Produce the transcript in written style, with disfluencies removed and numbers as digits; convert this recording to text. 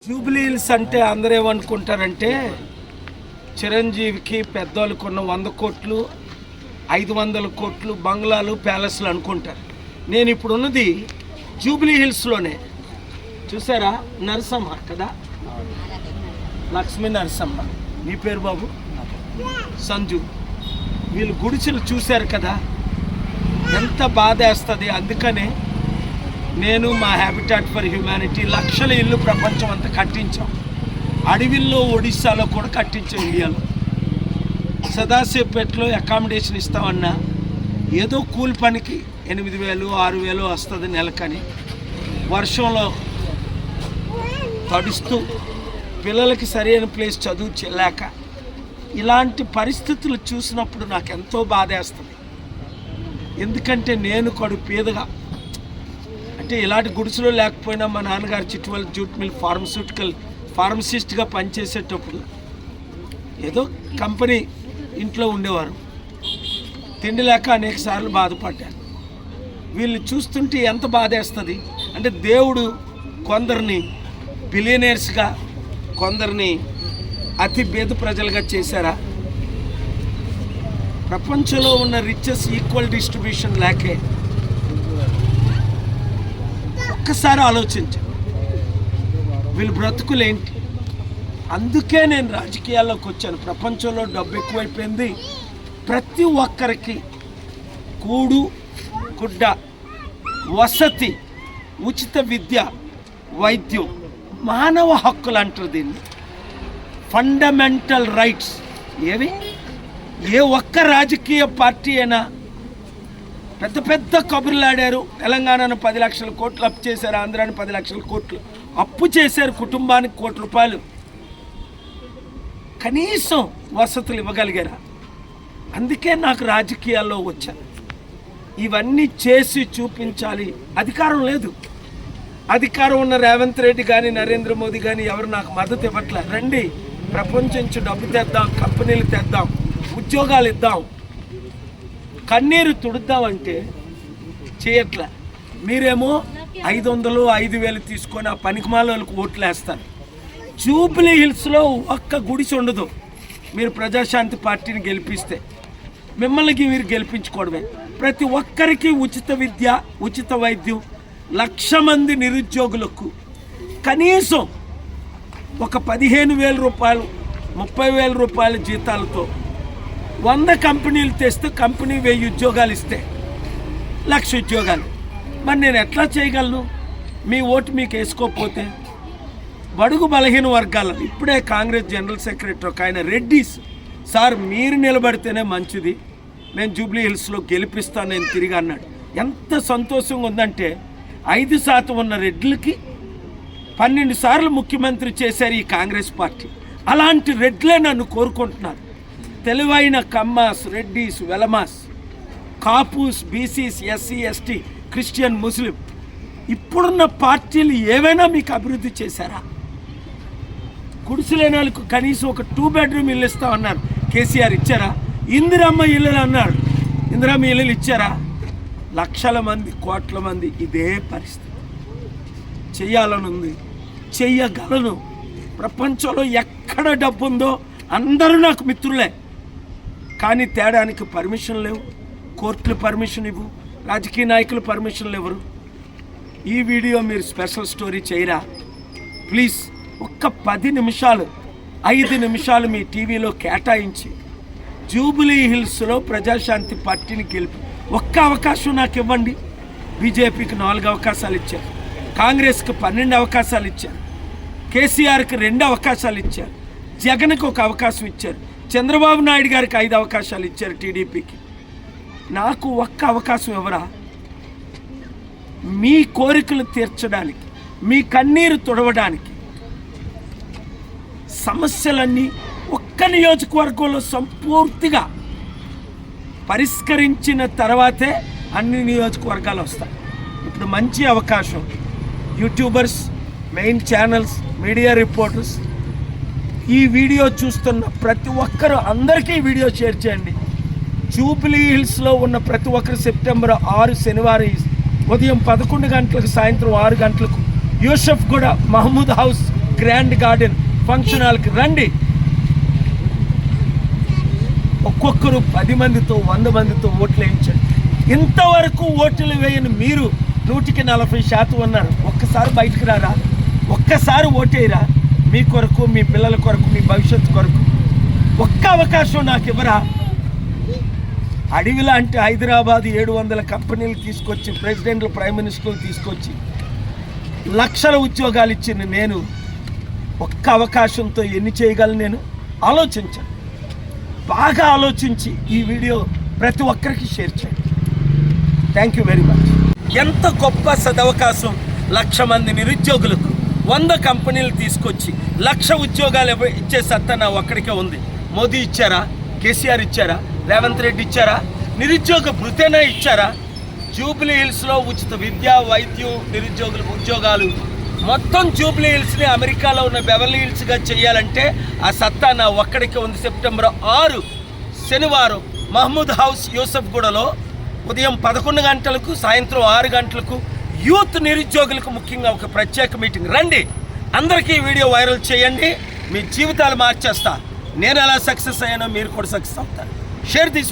Jubilee hills అంటే అందరూ ఏమనుకుంటారంటే చిరంజీవికి పెద్దోళ్ళకున్న 100 కోట్లు 500 కోట్లు బంగ్లాలు ప్యాలెస్లు అనుకుంటారు. నేను ఇప్పుడు ఉన్నది జూబ్లీ హిల్స్లోనే. చూసారా, నరసమ్మ కదా, లక్ష్మీ నరసమ్మ. నీ పేరు బాబు? సంజు. వీళ్ళు గుడిసెలు చూశారు కదా, ఎంత బాధ వేస్తుంది. అందుకనే నేను మా హ్యాబిటాట్ ఫర్ హ్యూమానిటీ లక్షల ఇల్లు ప్రపంచం అంతా కట్టించాం. అడవిల్లో ఒడిస్సాలో కూడా కట్టించాం. ఇండియాలో సదాశివపేటలో అకామిడేషన్ ఇస్తామన్నా ఏదో కూలి పనికి 8,000 6,000 వస్తుంది నెలకని. వర్షంలో తడుస్తూ పిల్లలకి సరైన ప్లేస్ చదువు చెల్లాక ఇలాంటి పరిస్థితులు చూసినప్పుడు నాకు ఎంతో బాధేస్తుంది. ఎందుకంటే నేను కడు పేదగా, అంటే ఇలాంటి గుడిసెలో లేకపోయినా మా నాన్నగారు చిట్టువల్ జూట్ మిల్ ఫార్మసిస్ట్గా పనిచేసేటప్పుడు ఏదో కంపెనీ ఇంట్లో ఉండేవారు. తిండి లేక అనేక సార్లు బాధపడ్డాను. వీళ్ళు చూస్తుంటే ఎంత బాధేస్తుంది అంటే దేవుడు కొందరిని బిలియనర్స్గా కొందరిని అతి పేద ప్రజలుగా చేశారా? ప్రపంచంలో ఉన్న రిచెస్ ఈక్వల్ డిస్ట్రిబ్యూషన్ లేకే. ఒక్కసారి ఆలోచించండి వీళ్ళు బ్రతుకులేంటి. అందుకే నేను రాజకీయాల్లోకి వచ్చాను. ప్రపంచంలో డబ్బు ఎక్కువైపోయింది. ప్రతి ఒక్కరికి కూడు గుడ్డ వసతి ఉచిత విద్య వైద్యం మానవ హక్కులు అంటారు దీన్ని, ఫండమెంటల్ రైట్స్. ఏవి ఏ ఒక్క రాజకీయ పార్టీ అయినా పెద్ద పెద్ద కబుర్లాడారు. తెలంగాణను 10 లక్షల కోట్లు అప్పు చేశారు, ఆంధ్రాని 10 లక్షల కోట్లు అప్పు చేశారు, కుటుంబానికి ₹1,00,00,000. కనీసం వసతులు ఇవ్వగలిగారా? అందుకే నాకు రాజకీయాల్లో వచ్చాను. ఇవన్నీ చేసి చూపించాలి. అధికారం లేదు. అధికారం ఉన్న రేవంత్ రెడ్డి కానీ నరేంద్ర మోదీ కానీ ఎవరు నాకు మద్దతు ఇవ్వట్లే. రండి, ప్రపంచం నుంచి డబ్బు తెద్దాం, కంపెనీలు తెద్దాం, ఉద్యోగాలు ఇద్దాం, కన్నీరు తుడుద్దామంటే చేయట్లే. మీరేమో 500 5,000 తీసుకొని ఆ పనికిమాల వాళ్ళకి ఓట్లు వేస్తారు. జూబ్లీ హిల్స్లో ఒక్క గుడిసె ఉండదు. మీరు ప్రజాశాంతి పార్టీని గెలిపిస్తే మిమ్మల్ని మీరు గెలిపించుకోవడమే. ప్రతి ఒక్కరికి ఉచిత విద్య ఉచిత వైద్యం, 1,00,000 మంది నిరుద్యోగులకు కనీసం ఒక ₹15,000 ₹30,000 జీతాలతో 100 కంపెనీలు తెస్తే కంపెనీ 1000 ఉద్యోగాలు ఇస్తే 1,00,000 ఉద్యోగాలు. మరి నేను ఎట్లా చేయగలను? మీ ఓటు మీకు వేసుకోకపోతే. బడుగు బలహీన వర్గాల ఇప్పుడే కాంగ్రెస్ జనరల్ సెక్రటరీ ఒక ఆయన రెడ్డిస్ సార్ మీరు నిలబడితేనే మంచిది, నేను జూబ్లీ హిల్స్లో గెలిపిస్తాను నేను తిరిగి అన్నాడు. ఎంత సంతోషంగా ఉందంటే 5% ఉన్న రెడ్లకి 12 సార్లు ముఖ్యమంత్రి చేశారు ఈ కాంగ్రెస్ పార్టీ. అలాంటి రెడ్లే నన్ను కోరుకుంటున్నారు. తెలివైన Kammas, Reddys, Velamas, Kapus, BCs, SC, ST, Christian, Muslim ఇప్పుడున్న పార్టీలు ఏవైనా మీకు అభివృద్ధి చేశారా? గుడిసెలేని వాళ్ళకు కనీసం ఒక 2 బెడ్రూమ్ ఇల్లు ఇస్తామన్నారు. కేసీఆర్ ఇచ్చారా? ఇందిరమ్మ ఇల్లులు అన్నారు. ఇందిరమ్మ ఇల్లులు ఇచ్చారా? లక్షల మంది కోట్ల మంది ఇదే పరిస్థితి. చెయ్యాలనుంది, చెయ్యగలను. ప్రపంచంలో ఎక్కడ డబ్బు ఉందో అందరూ నాకు మిత్రులే. కానీ తేడానికి పర్మిషన్ లేవు. కోర్టులు పర్మిషన్ ఇవ్వు, రాజకీయ నాయకులు పర్మిషన్లు ఎవరు? ఈ వీడియో మీరు స్పెషల్ స్టోరీ చేయరా ప్లీజ్? ఒక్క 10 నిమిషాలు 5 నిమిషాలు మీ టీవీలో కేటాయించి జూబ్లీ హిల్స్లో ప్రజాశాంతి పార్టీని గెలిపి ఒక్క అవకాశం నాకు ఇవ్వండి. బీజేపీకి 4 అవకాశాలు ఇచ్చారు, కాంగ్రెస్కి 12 అవకాశాలు ఇచ్చారు, కేసీఆర్కి 2 అవకాశాలు ఇచ్చారు, జగన్కి 1 అవకాశం ఇచ్చారు, చంద్రబాబు నాయుడు గారికి 5 అవకాశాలు ఇచ్చారు టీడీపీకి. నాకు 1 అవకాశం ఇవ్వరా? మీ కోరికలు తీర్చడానికి, మీ కన్నీరు తుడవడానికి, సమస్యలన్నీ ఒక్క నియోజకవర్గంలో సంపూర్తిగా పరిష్కరించిన తర్వాతే అన్ని నియోజకవర్గాలు వస్తాయి. ఇప్పుడు మంచి అవకాశం. YouTubers, main channels, media reporters ఈ వీడియో చూస్తున్న ప్రతి ఒక్కరూ అందరికీ వీడియో షేర్ చేయండి. జూబ్లీ హిల్స్లో ఉన్న ప్రతి ఒక్కరు సెప్టెంబర్ 6 శనివారం ఉదయం 11 గంటలకు సాయంత్రం 6 గంటలకు Yousufguda Mahmood house grand garden function హాల్కి రండి. ఒక్కొక్కరు 10 మందితో 100 మందితో ఓట్లు వేయించండి. ఇంతవరకు ఓట్లు వేయని మీరు 140% ఉన్నారు. ఒక్కసారి బయటకు రారా, ఒక్కసారి ఓటేయరా. మీ కొరకు, మీ పిల్లల కొరకు, మీ భవిష్యత్తు కొరకు ఒక్క అవకాశం నాకు ఇవ్వరా. అడవి లాంటి హైదరాబాద్ 700 కంపెనీలు తీసుకొచ్చి, ప్రెసిడెంట్లు, ప్రైమ్ మినిస్టర్లు తీసుకొచ్చి లక్షల ఉద్యోగాలు ఇచ్చిన నేను ఒక్క అవకాశంతో ఎన్ని చేయగలను? నేను ఆలోచించాను. బాగా ఆలోచించి ఈ వీడియో ప్రతి ఒక్కరికి షేర్ చేయండి. Thank you very much. ఎంత గొప్ప సదవకాశం. 1,00,000 మంది నిరుద్యోగులకు 100 కంపెనీలు తీసుకొచ్చి 1,00,000 ఉద్యోగాలు ఇచ్చే సత్తా నా ఒక్కడికే ఉంది. మోదీ ఇచ్చారా? కేసీఆర్ ఇచ్చారా? రేవంత్ రెడ్డి ఇచ్చారా? నిరుద్యోగ భృతేనా ఇచ్చారా? జూబ్లీ హిల్స్లో ఉచిత విద్య, వైద్యం, నిరుద్యోగులకు ఉద్యోగాలు, మొత్తం జూబ్లీ హిల్స్ని అమెరికాలో ఉన్న బెవర్లీ హిల్స్గా చేయాలంటే ఆ సత్తా నా ఒక్కడికే ఉంది. సెప్టెంబర్ 6 శనివారం మహమూద్ హౌస్ యూసఫ్గూడలో ఉదయం 11 గంటలకు, సాయంత్రం 6 గంటలకు యూత్ నిరుద్యోగులకు ముఖ్యంగా ఒక ప్రత్యేక మీటింగ్. రండి, అందరికీ ఈ వీడియో వైరల్ చేయండి. మీ జీవితాలు మార్చేస్తా. నేను ఎలా సక్సెస్ అయ్యానో మీరు కూడా సక్సెస్ అవుతారు. Share this.